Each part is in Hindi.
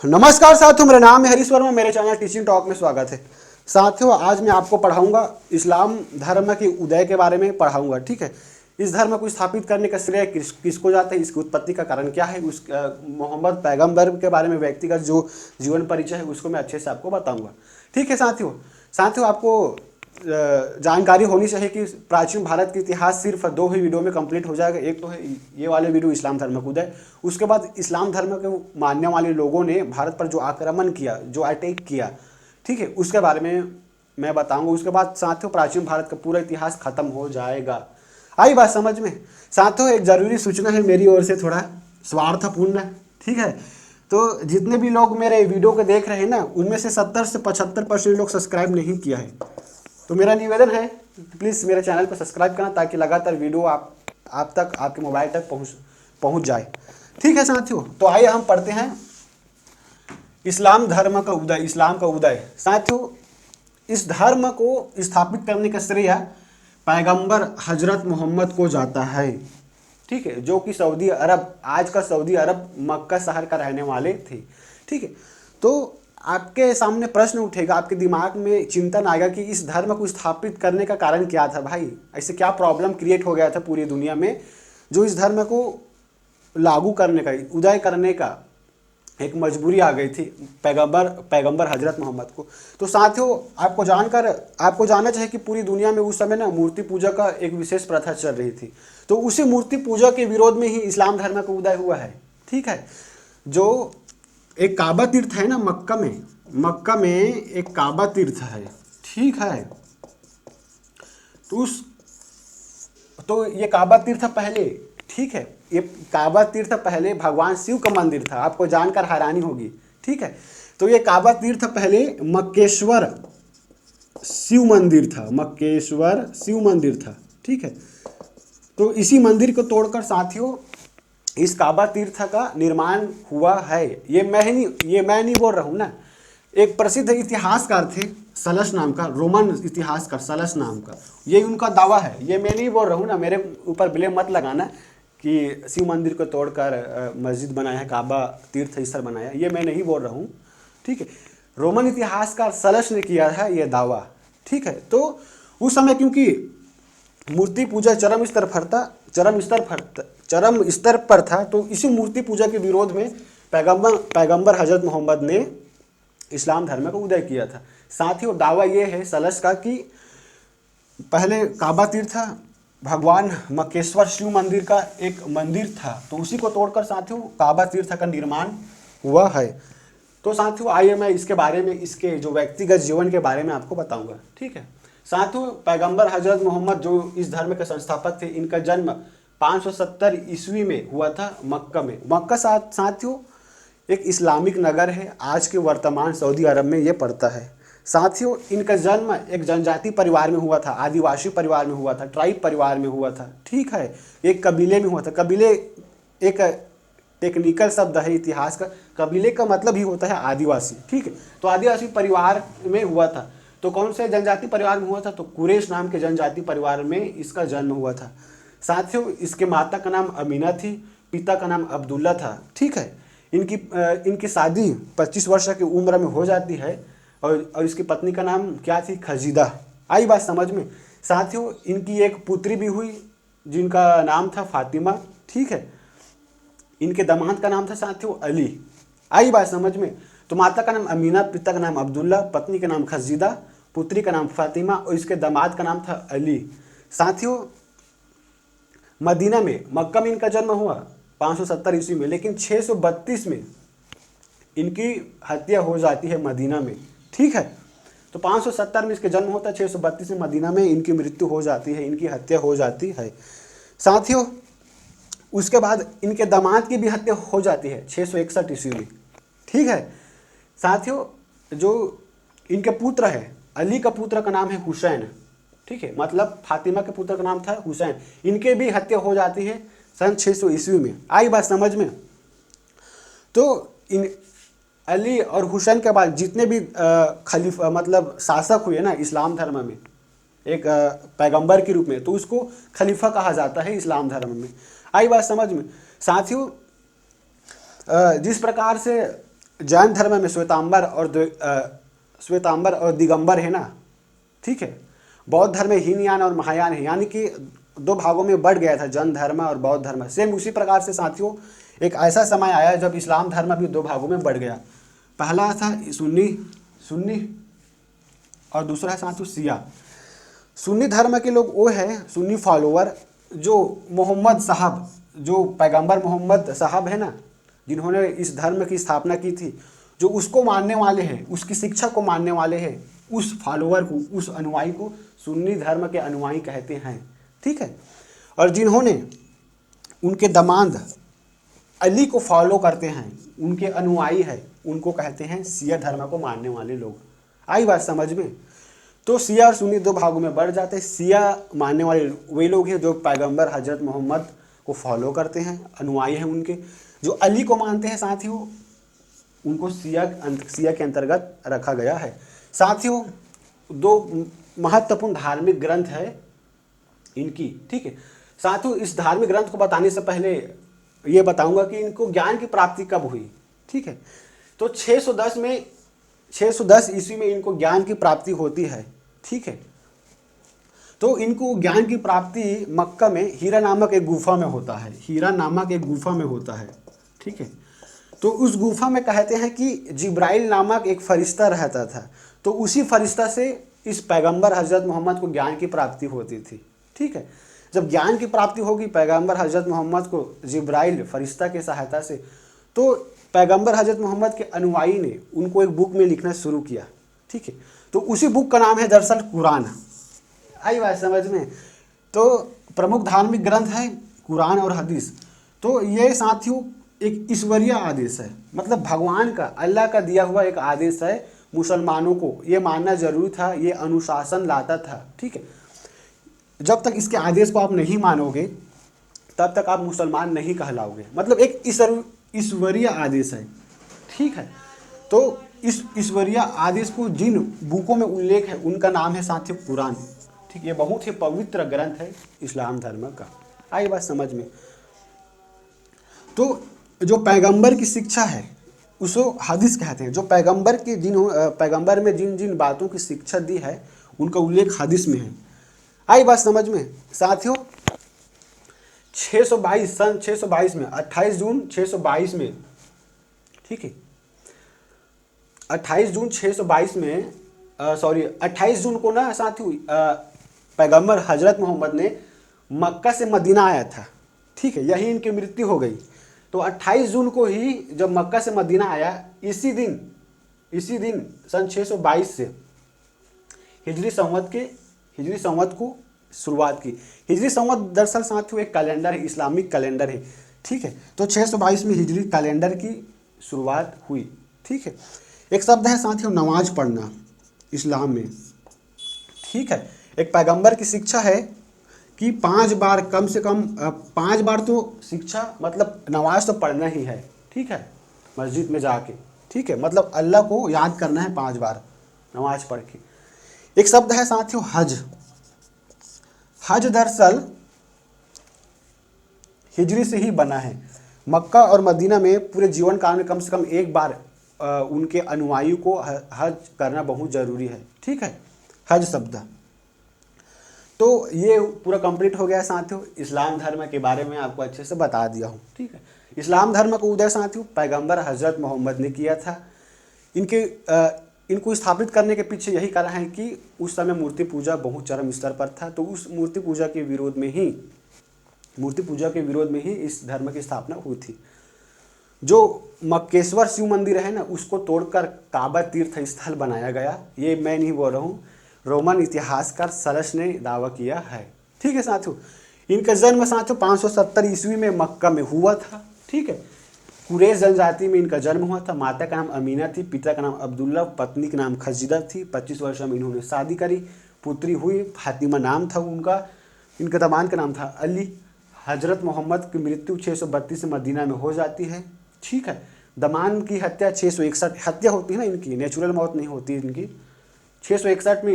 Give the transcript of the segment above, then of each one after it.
नमस्कार साथियों, मेरा नाम है हरीश वर्मा। मेरे चैनल टीचिंग टॉक में स्वागत है। साथियों, आज मैं आपको पढ़ाऊंगा इस्लाम धर्म के उदय के बारे में पढ़ाऊंगा। ठीक है, इस धर्म को स्थापित करने का श्रेय किसको जाता है, इसकी उत्पत्ति का कारण क्या है, उस मोहम्मद पैगंबर के बारे में व्यक्तिगत जो जीवन परिचय है उसको मैं अच्छे से आपको बताऊंगा। ठीक है साथियों, आपको जानकारी होनी चाहिए कि प्राचीन भारत के इतिहास सिर्फ 2 ही वीडियो में कंप्लीट हो जाएगा। एक तो है ये वाले वीडियो इस्लाम धर्म का उदय, उसके बाद इस्लाम धर्म के मानने वाले लोगों ने भारत पर जो आक्रमण किया, जो अटैक किया, ठीक है, उसके बारे में मैं बताऊंगा। उसके बाद साथियों प्राचीन भारत का पूरा इतिहास खत्म हो जाएगा। आई बात समझ में? साथियों, एक जरूरी सूचना है मेरी ओर से, थोड़ा स्वार्थपूर्ण, ठीक है। तो जितने भी लोग मेरे वीडियो को देख रहे हैं ना, उनमें से 70 से 75% लोग सब्सक्राइब नहीं किया है। तो मेरा निवेदन है प्लीज़ मेरे चैनल को सब्सक्राइब करना, ताकि लगातार वीडियो आप तक, आपके मोबाइल तक पहुंच जाए। ठीक है साथियों, तो आइए हम पढ़ते हैं इस्लाम धर्म का उदय। इस्लाम का उदय साथियों, इस धर्म को स्थापित करने का श्रेय पैगंबर हजरत मोहम्मद को जाता है। ठीक है, जो कि सऊदी अरब, आज का सऊदी अरब मक्का शहर का रहने वाले थे। ठीक है, तो आपके सामने प्रश्न उठेगा, आपके दिमाग में चिंतन आएगा कि इस धर्म को स्थापित करने का कारण क्या था भाई, ऐसे क्या प्रॉब्लम क्रिएट हो गया था पूरी दुनिया में जो इस धर्म को लागू करने का, उदय करने का एक मजबूरी आ गई थी पैगंबर हजरत मोहम्मद को। तो साथियों, आपको जानना चाहिए कि पूरी दुनिया में उस समय ना मूर्ति पूजा का एक विशेष प्रथा चल रही थी। तो उसी मूर्ति पूजा के विरोध में ही इस्लाम धर्म का उदय हुआ है। ठीक है, जो एक काबा तीर्थ है ना मक्का में एक काबा तीर्थ है। ठीक है, तो ये काबा तीर्थ पहले, ठीक है, ये काबा तीर्थ पहले भगवान शिव का मंदिर था। आपको जानकर हैरानी होगी। ठीक है, तो ये काबा तीर्थ पहले मक्केश्वर शिव मंदिर था। ठीक है, तो इसी मंदिर को तोड़कर साथियों इस काबा तीर्थ का निर्माण हुआ है। ये मैं नहीं बोल रहा हूँ ना, एक प्रसिद्ध इतिहासकार थे सलस नाम का, रोमन इतिहासकार सलस नाम का, ये उनका दावा है। ये मैं नहीं बोल रहा हूँ ना, मेरे ऊपर ब्लेम मत लगाना कि शिव मंदिर को तोड़कर मस्जिद बनाया है, काबा तीर्थ स्थल बनाया, ये मैं नहीं बोल रहा हूँ। ठीक है, रोमन इतिहासकार सलस ने किया है ये दावा। ठीक है, तो उस समय क्योंकि मूर्ति पूजा चरम स्तर पर था, तो इसी मूर्ति पूजा के विरोध में पैगंबर हजरत मोहम्मद ने इस्लाम धर्म का उदय किया था। साथियों, दावा ये है सलस का कि पहले काबा तीर्थ भगवान मक्केश्वर शिव मंदिर का एक मंदिर था, तो उसी को तोड़कर साथियों काबा तीर्थ का निर्माण हुआ है। तो साथियों आइए मैं इसके बारे में, इसके जो व्यक्तिगत जीवन के बारे में आपको बताऊंगा। ठीक है साथियों, पैगंबर हजरत मोहम्मद जो इस धर्म के संस्थापक थे, इनका जन्म 570 ईस्वी में हुआ था मक्का में। मक्का साथियों एक इस्लामिक नगर है, आज के वर्तमान सऊदी अरब में ये पड़ता है। साथियों इनका जन्म एक जनजाति परिवार में हुआ था, आदिवासी परिवार में हुआ था, ट्राइब परिवार में हुआ था। ठीक है, एक कबीले में हुआ था। कबीले एक टेक्निकल शब्द है इतिहास का, कबीले का मतलब ही होता है आदिवासी। ठीक है, तो आदिवासी परिवार में हुआ था। तो कौन से जनजाति परिवार में हुआ था? तो कुरैश नाम के जनजाति परिवार में इसका जन्म हुआ था। साथियों इसके माता का नाम अमीना थी, पिता का नाम अब्दुल्ला था। ठीक है, इनकी शादी 25 वर्ष की उम्र में हो जाती है, और इसकी पत्नी का नाम क्या थी? खजीदा। आई बात समझ में? साथियों इनकी एक पुत्री भी हुई जिनका नाम था फातिमा। ठीक है, इनके दामाद का नाम था साथियों अली। आई बात समझ में? तो माता का नाम अमीना, पिता का नाम अब्दुल्ला, पत्नी का नाम खजीदा, पुत्री का नाम फातिमा और इसके दामाद का नाम था अली। साथियों मदीना में, मक्का में इनका जन्म हुआ 570 ईस्वी में, लेकिन 632 में इनकी हत्या हो जाती है मदीना में। ठीक है, तो 570 में इसके जन्म होता है, 632 में मदीना में इनकी मृत्यु हो जाती है, इनकी हत्या हो जाती है। साथियों उसके बाद इनके दामाद की भी हत्या हो जाती है 661 ईस्वी में। ठीक है साथियों, जो इनके पुत्र है, अली का पुत्र का नाम है हुसैन। ठीक है, मतलब फातिमा के पुत्र का नाम था हुसैन, इनके भी हत्या हो जाती है सन 600 ईस्वी में। आई बात समझ में? तो इन अली और हुसैन के बाद जितने भी खलीफा मतलब शासक हुए ना इस्लाम धर्म में, एक पैगंबर के रूप में, तो उसको खलीफा कहा जाता है इस्लाम धर्म में। आई बात समझ में? साथियों जिस प्रकार से जैन धर्म में श्वेतांबर और दिगंबर है ना, ठीक है। बौद्ध धर्म में हीनयान और महायान है, यानी कि दो भागों में बढ़ गया था जैन धर्म और बौद्ध धर्म। सेम उसी प्रकार से साथियों एक ऐसा समय आया जब इस्लाम धर्म भी दो भागों में बढ़ गया। पहला था सुन्नी और दूसरा है साथियों शिया। सुन्नी धर्म के लोग वो है, सुन्नी फॉलोअर, जो मोहम्मद साहब, जो पैगंबर मोहम्मद साहब है ना, जिन्होंने इस धर्म की स्थापना की थी, जो उसको मानने वाले हैं, उसकी शिक्षा को मानने वाले हैं, उस फॉलोअर को, उस अनुयायी को सुन्नी धर्म के अनुयायी कहते हैं, ठीक है। और जिन्होंने उनके दामाद अली को फॉलो करते हैं, उनके अनुयायी है, उनको कहते हैं शिया धर्म को मानने वाले लोग। आई बात समझ में? तो शिया और सुन्नी दो भागों में बढ़ जाते हैं। शिया मानने वाले वे लोग हैं जो पैगंबर हजरत मोहम्मद को फॉलो करते हैं, अनुयायी हैं उनके। जो अली को मानते हैं साथियों, उनको शिया के अंतर्गत रखा गया है। साथियों दो महत्वपूर्ण धार्मिक ग्रंथ है इनकी, ठीक है। साथियों इस धार्मिक ग्रंथ को बताने से पहले ये बताऊंगा कि इनको ज्ञान की प्राप्ति कब हुई, ठीक है। तो 610 ईस्वी में इनको ज्ञान की प्राप्ति होती है, ठीक है। तो इनको ज्ञान की प्राप्ति मक्का में हीरा नामक एक गुफा में होता है, हीरा नामक एक गुफा में होता है, ठीक है। तो उस गुफा में कहते हैं कि जिब्राइल नामक एक फरिश्ता रहता था, तो उसी फरिश्ता से इस पैगंबर हजरत मोहम्मद को ज्ञान की प्राप्ति होती थी, ठीक है। जब ज्ञान की प्राप्ति होगी पैगंबर हजरत मोहम्मद को जिब्राइल फरिश्ता की सहायता से, तो पैगंबर हजरत मोहम्मद के अनुयायी ने उनको एक बुक में लिखना शुरू किया, ठीक है। तो उसी बुक का नाम है दरअसल कुरान। आई बात समझ में? तो प्रमुख धार्मिक ग्रंथ है कुरान और हदीस। तो ये साथियों एक ईश्वरीय आदेश है, मतलब भगवान का, अल्लाह का दिया हुआ एक आदेश है। मुसलमानों को ये मानना जरूरी था, ये अनुशासन लाता था, ठीक है। जब तक इसके आदेश को आप नहीं मानोगे तब तक आप मुसलमान नहीं कहलाओगे। मतलब एक ईश्वरीय आदेश है, ठीक है। तो इस ईश्वरीय आदेश को जिन बुकों में उल्लेख है उनका नाम है साथियों कुरान, ठीक। ये बहुत ही पवित्र ग्रंथ है इस्लाम धर्म का। आई बात समझ में? तो जो पैगंबर की शिक्षा है उसको हदीस कहते हैं। जो पैगंबर में जिन जिन बातों की शिक्षा दी है उनका उल्लेख हदीस में है। आई बात समझ में? साथियों 622 में 28 जून 622 में, ठीक है, 28 जून 622 में 28 जून को ना साथियों पैगंबर हजरत मोहम्मद ने मक्का से मदीना आया था, ठीक है। यही इनकी मृत्यु हो गई। तो 28 जून को ही जब मक्का से मदीना आया, इसी दिन सन 622 से हिजरी संवत को शुरुआत की। हिजरी संवत दरअसल साथियों एक कैलेंडर है, इस्लामिक कैलेंडर है, ठीक है। तो 622 में हिजरी कैलेंडर की शुरुआत हुई, ठीक है। एक शब्द है साथियों नमाज पढ़ना इस्लाम में, ठीक है। एक पैगंबर की शिक्षा है कि 5 बार, कम से कम 5 बार तो शिक्षा, मतलब नमाज तो पढ़ना ही है, ठीक है, मस्जिद में जाके, ठीक है। मतलब अल्लाह को याद करना है 5 बार नमाज पढ़ के। एक शब्द है साथियों हज। हज दरअसल हिजरी से ही बना है। मक्का और मदीना में पूरे जीवन काल में कम से कम एक बार उनके अनुयायी को हज करना बहुत ज़रूरी है, ठीक है, हज शब्द। तो ये पूरा कंप्लीट हो गया साथियों। इस्लाम धर्म के बारे में आपको अच्छे से बता दिया हूँ, ठीक है। इस्लाम धर्म का उदय साथियों पैगंबर हजरत मोहम्मद ने किया था। इनको स्थापित करने के पीछे यही कारण है कि उस समय मूर्ति पूजा बहुत चरम स्तर पर था। तो उस मूर्ति पूजा के विरोध में ही इस धर्म की स्थापना हुई थी। जो मक्केश्वर शिव मंदिर है ना, उसको तोड़कर काबा तीर्थ स्थल बनाया गया। ये मैं नहीं बोल रहा हूँ, रोमन इतिहासकार सरस ने दावा किया है, ठीक है साथियों। इनका जन्म साथियों 570 ईस्वी में मक्का में हुआ था, ठीक है। कुरैश जनजाति में इनका जन्म हुआ था। माता का नाम अमीना थी, पिता का नाम अब्दुल्ला, पत्नी का नाम खजीदा थी। 25 वर्ष में इन्होंने शादी करी, पुत्री हुई, फातिमा नाम था उनका। इनका दामाद का नाम था अली। हजरत मोहम्मद की मृत्यु 632 में मदीना में हो जाती है, ठीक है। दामाद की हत्या 661, हत्या होती है ना इनकी, नेचुरल मौत नहीं होती इनकी। 661 में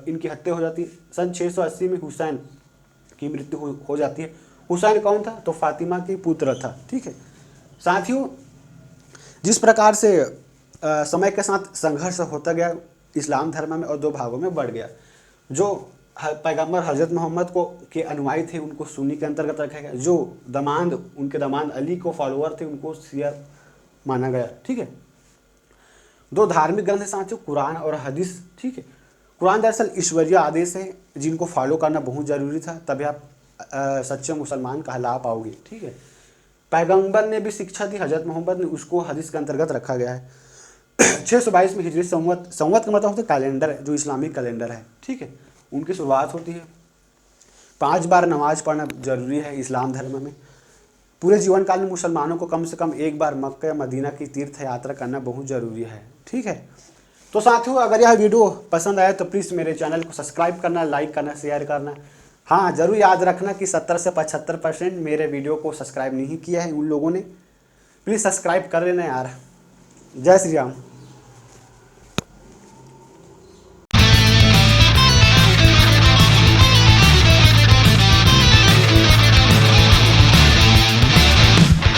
इनकी हत्या हो जाती है। सन 680 में हुसैन की मृत्यु हो जाती है। हुसैन कौन था? तो फातिमा के पुत्र था, ठीक है। साथियों जिस प्रकार से समय के साथ संघर्ष होता गया इस्लाम धर्म में और दो भागों में बढ़ गया। जो पैगंबर हज़रत मोहम्मद को के अनुयायी थे उनको सुन्नी के अंतर्गत रखा गया, जो उनके दामाद अली को फॉलोअर थे उनको शिया माना गया। ठीक है, दो धार्मिक ग्रंथ साथियों, कुरान और हदीस। ठीक है, कुरान दरअसल ईश्वरीय आदेश है जिनको फॉलो करना बहुत ज़रूरी था, तभी आप सच्चे मुसलमान कहला पाओगे। ठीक है, पैगंबर ने भी शिक्षा दी, हज़रत मोहम्मद ने, उसको हदीस के अंतर्गत रखा गया है। 622 में हिजरी संवत का मतलब होता है कैलेंडर है, जो इस्लामिक कैलेंडर है। ठीक है, उनकी शुरुआत होती है। 5 बार नमाज पढ़ना जरूरी है इस्लाम धर्म में। पूरे जीवन काल में मुसलमानों को कम से कम एक बार मक्का या मदीना की तीर्थ यात्रा करना बहुत ज़रूरी है। ठीक है, तो साथियों अगर यह वीडियो पसंद आया तो प्लीज़ मेरे चैनल को सब्सक्राइब करना, लाइक करना, शेयर करना। हाँ, ज़रूर याद रखना कि 70 से 75% मेरे वीडियो को सब्सक्राइब नहीं किया है उन लोगों ने। प्लीज़ सब्सक्राइब कर लेना यार। जय श्री राम।